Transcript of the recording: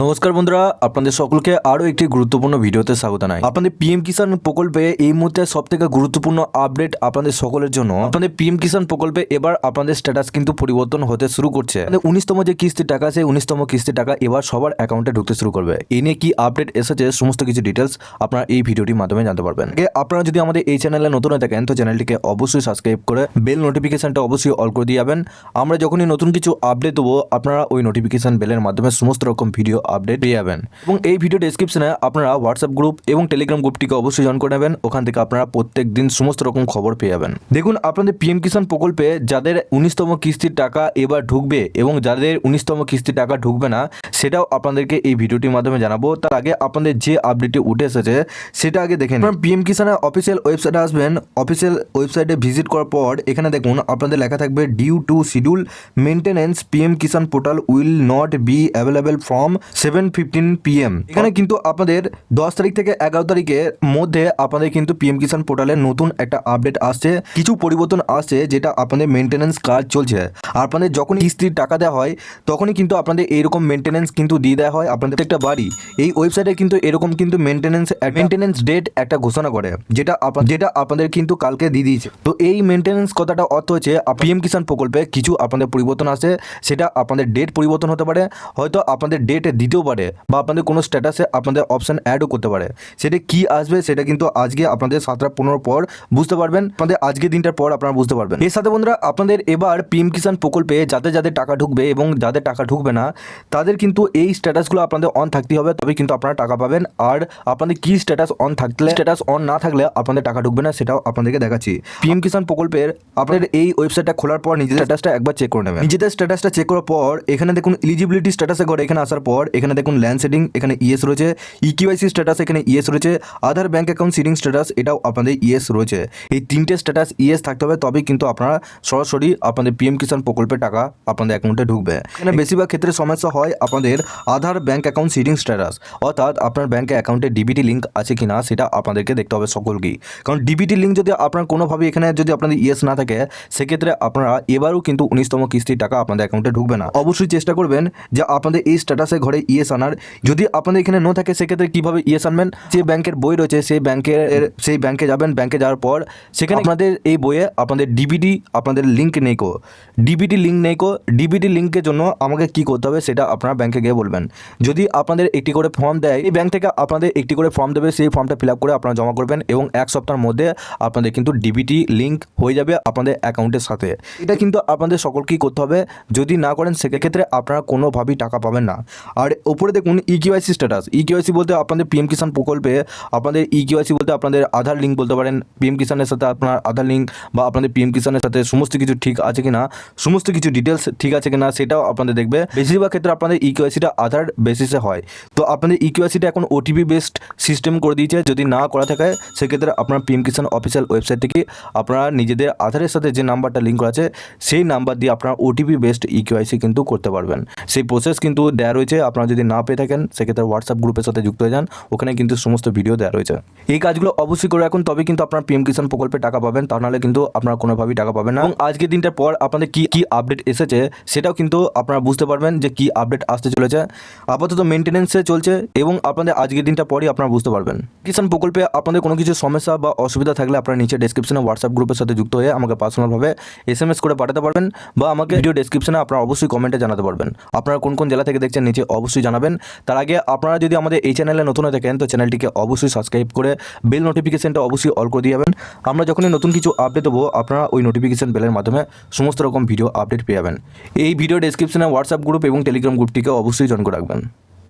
নমস্কার বন্ধুরা, আপনাদের সকলকে আরও একটি গুরুত্বপূর্ণ ভিডিওতে স্বাগত জানাই। আপনাদের পিএম কিষাণ প্রকল্পে এই মুহূর্তে সবথেকে গুরুত্বপূর্ণ আপডেট আপনাদের সকলের জন্য। আপনাদের পিএম কিষাণ প্রকল্পে এবার আপনাদের স্ট্যাটাস কিন্তু পরিবর্তন হতে শুরু করছে। 19তম যে কিস্তির টাকা আছে, 19তম কিস্তির টাকা এবার সবার অ্যাকাউন্টে ঢুকতে শুরু করবে। এই নিয়ে কি আপডেট এসেছে সমস্ত কিছু ডিটেলস আপনারা এই ভিডিওটির মাধ্যমে জানতে পারবেন। আপনারা যদি আমাদের এই চ্যানেলে নতুন হয়ে থাকেন তো চ্যানেলটিকে অবশ্যই সাবস্ক্রাইব করে বেল নোটিফিকেশনটা অবশ্যই অল করে দিয়ে যাবেন। আমরা যখনই নতুন কিছু আপডেট দেবো আপনারা ওই নোটিফিকেশন বেলের মাধ্যমে সমস্ত রকম ভিডিও আপডেট পেয়ে যাবেন। এবং এই ভিডিও ডেসক্রিপশনে আপনারা হোয়াটসঅ্যাপ গ্রুপ এবং টেলিগ্রাম গ্রুপটিকে অবশ্যই জয়েন করে নেবেন। ওখান থেকে আপনারা প্রত্যেক দিন সমস্ত রকম খবর পেয়ে যাবেন। দেখুন, আপনাদের পিএম কিষাণ প্রকল্পে যাদের 19তম কিস্তির টাকা এবার ঢুকবে এবং যাদের 19তম কিস্তির টাকা ঢুকবে না সেটাও আপনাদেরকে এই ভিডিওটির মাধ্যমে জানাবো। তার আগে আপনাদের যে আপডেটটি উঠে এসেছে সেটা আগে দেখেন। পিএম কিষাণের অফিসিয়াল ওয়েবসাইটে আসবেন। অফিসিয়াল ওয়েবসাইটে ভিজিট করার পর এখানে দেখুন আপনাদের লেখা থাকবে due to schedule maintenance PM Kisan portal will not be available from 7:15 PM। এখানে কিন্তু আপনাদের 10 তারিখ থেকে 11 তারিখের মধ্যে আপনাদের কিন্তু পিএম কিষাণ পোর্টালে নতুন একটা আপডেট আসছে, কিছু পরিবর্তন আসছে যেটা আপনাদের মেনটেন্যান্স কাজ চলছে। আপনাদের যখন কিস্তির টাকা দেওয়া হয় তখনই কিন্তু আপনাদের এইরকম মেনটেন্যান্স কিন্তু দিয়ে দেওয়া হয় আপনাদের একটা বাড়ি। এই ওয়েবসাইটে কিন্তু এরকম কিন্তু মেনটেন্যান্স ডেট একটা ঘোষণা করে যেটা আপনাদের কিন্তু কালকে দিয়ে দিয়েছে। তো এই মেনটেন্যান্স কথাটা অর্থ হচ্ছে পিএম কিষাণ প্রকল্পে কিছু আপনাদের পরিবর্তন আসে, সেটা আপনাদের ডেট পরিবর্তন হতে পারে, হয়তো আপনাদের ডেট দিতেও পারে বা আপনাদের কোনো স্ট্যাটাসে আপনাদের অপশন অ্যাডও করতে পারে। সেটা কি আসবে সেটা কিন্তু আজকে আপনাদের 7:15 পর বুঝতে পারবেন। আপনাদের আজকে দিনটার পর আপনারা বুঝতে পারবেন। এর সাথে বন্ধুরা আপনাদের এবার পিএম কিষাণ প্রকল্পে যাদের টাকা ঢুকবে এবং যাদের টাকা ঢুকবে না তাদের কিন্তু এই স্ট্যাটাসগুলো আপনাদের অন থাকতে হবে, তবে কিন্তু আপনারা টাকা পাবেন। আর আপনাদের কি স্ট্যাটাস অন না থাকলে আপনাদের টাকা ঢুকবে না সেটাও আপনাদেরকে দেখাচ্ছি। পিএম কিষাণ প্রকল্পের আপনাদের এই ওয়েবসাইটটা খোলার পর নিজেদের স্ট্যাটাসটা একবার চেক করে নেবেন। নিজেদের স্ট্যাটাসটা চেক করার পর এখানে দেখুন এলিজিবিলিটি স্ট্যাটাসে ঘরে এখানে আসার পর এখানে দেখুন ল্যান্ড সেটিং এখানে ইয়েস রয়েছে, ইকিউআইসি স্ট্যাটাস এখানে ইয়েস রয়েছে, আধার ব্যাংক অ্যাকাউন্ট সিডিং স্ট্যাটাস এটাও আপনাদের ইয়েস রয়েছে। এই তিনটে স্ট্যাটাস ইয়েস থাকতে হবে, তবেই কিন্তু আপনারা সরাসরি আপনাদের পিএম কিষাণ প্রকল্পের টাকা আপনাদের অ্যাকাউন্টে ঢুকবে। এখানে বেশিরভাগ ক্ষেত্রে সমস্যা হয় আপনাদের আধার ব্যাংক অ্যাকাউন্ট সিডিং স্ট্যাটাস, অর্থাৎ আপনার ব্যাংকে অ্যাকাউন্টে ডিবিটি লিঙ্ক আছে কিনা সেটা আপনাদেরকে দেখতে হবে সকলকেই। কারণ ডিবিটি লিঙ্ক যদি আপনার কোনোভাবে এখানে যদি আপনাদের ইয়েস না থাকে সেক্ষেত্রে আপনারা এবারও কিন্তু 19তম কিস্তির টাকা আপনাদের অ্যাকাউন্টে ঢুকবে না। অবশ্যই চেষ্টা করবেন যে আপনাদের এই স্ট্যাটাসে ঘরে ইয়েস আনার। যদি আপনাদের এখানে নো থাকে সেক্ষেত্রে কীভাবে ইয়েস আনবেন, যে ব্যাংকের বই রয়েছে সেই ব্যাংকে যাবেন। ব্যাংকে যাওয়ার পর সেখানে আপনাদের এই বইয়ে আপনাদের ডিবিটি আপনাদের লিঙ্ক নেই কো, ডিবিটি লিঙ্কের জন্য আমাকে কি করতে হবে সেটা আপনারা ব্যাংকে গিয়ে বলবেন। যদি আপনাদের একটি করে ফর্ম দেয়, এই ব্যাংক থেকে আপনাদের একটি করে ফর্ম দেবে, সেই ফর্মটা ফিল আপ করে আপনারা জমা করবেন এবং 1 সপ্তাহের মধ্যে আপনাদের কিন্তু ডিবিটি লিঙ্ক হয়ে যাবে আপনাদের অ্যাকাউন্টের সাথে। এটা কিন্তু আপনাদের সকলকেই করতে হবে, যদি না করেন সেক্ষেত্রে আপনারা কোনোভাবেই টাকা পাবেন না। আর উপরে দেখুন ইকিউআইসি স্ট্যাটাস। ইকিউআইসি বলতে আপনাদের পিএম কিষাণ প্রকল্পে আপনাদের ইকিউআইসি বলতে আপনাদের আধার লিঙ্ক বলতে পারেন। পিএম কিষাণের সাথে আপনার আধার লিঙ্ক বা আপনাদের পিএম কিষাণের সাথে সমস্ত কিছু ঠিক আছে কিনা, সমস্ত কিছু ডিটেলস ঠিক আছে কিনা সেটাও আপনাদের দেখবে। বেশিরভাগ ক্ষেত্রে আপনাদের ইকিউআইসিটা আধার বেসিসে হয়। তো আপনাদের ইকিউআইসিটা এখন ওটিপি বেসড সিস্টেম করে দিয়েছে। যদি না করা থাকে সেক্ষেত্রে আপনার পিএম কিষাণ অফিসিয়াল ওয়েবসাইট থেকে আপনারা নিজেদের আধারের সাথে যে নাম্বারটা লিঙ্ক করা আছে সেই নাম্বার দিয়ে আপনারা ওটিপি বেসড ইকিউআইসি কিন্তু করতে পারবেন। সেই প্রসেস কিন্তু দেওয়া রয়েছে। আপনারা যদি না পেয়ে থাকেন সেক্ষেত্রে হোয়াটসঅ্যাপ গ্রুপের সাথে যুক্ত হয়ে যান, ওখানে কিন্তু সমস্ত ভিডিও দেওয়া রয়েছে। এই কাজগুলো অবশ্যই করে রাখুন, তবে কিন্তু আপনার পিএম কিষাণ প্রকল্পে টাকা পাবেন, তা নাহলে কিন্তু আপনারা কোনোভাবেই টাকা পাবেন না। এবং আজকের দিনটার পর আপনাদের কি আপডেট এসেছে সেটাও কিন্তু আপনারা বুঝতে পারবেন যে কি আপডেট আসতে চলেছে। আপাতত মেনটেন্যান্সে চলছে এবং আপনাদের আজকের দিনটা পরই আপনারা বুঝতে পারবেন। কিষাণ প্রকল্পে আপনাদের কোনো কিছু সমস্যা বা অসুবিধা থাকলে আপনারা নিচে ডেসক্রিপশনে হোয়াটসঅ্যাপ গ্রুপের সাথে যুক্ত হয়ে আমাকে পার্সোনালভাবে SMS করে পাঠাতে পারবেন বা আমাকে ভিডিও ডেসক্রিপশনে আপনারা অবশ্যই কমেন্টে জানাতে পারবেন। আপনারা কোন কোন জেলা থেকে দেখছেন নিচে অবশ্যই জানাবেন। তার আগে আপনারা যদি আমাদের এই চ্যানেলে নতুন হয়ে থাকেন তো চ্যানেলটিকে অবশ্যই সাবস্ক্রাইব করে বেল নোটিফিকেশনটা অবশ্যই অল করে দিয়ে যাবেন। আমরা যখনই নতুন কিছু আপডেট দেবো আপনারা ওই নোটিফিকেশন বেলের মাধ্যমে সমস্ত রকম ভিডিও আপডেট পেয়ে যাবেন। এই ভিডিও ডেসক্রিপশনে হোয়াটসঅ্যাপ গ্রুপ এবং টেলিগ্রাম গ্রুপটিকে অবশ্যই জয়েন করে রাখবেন।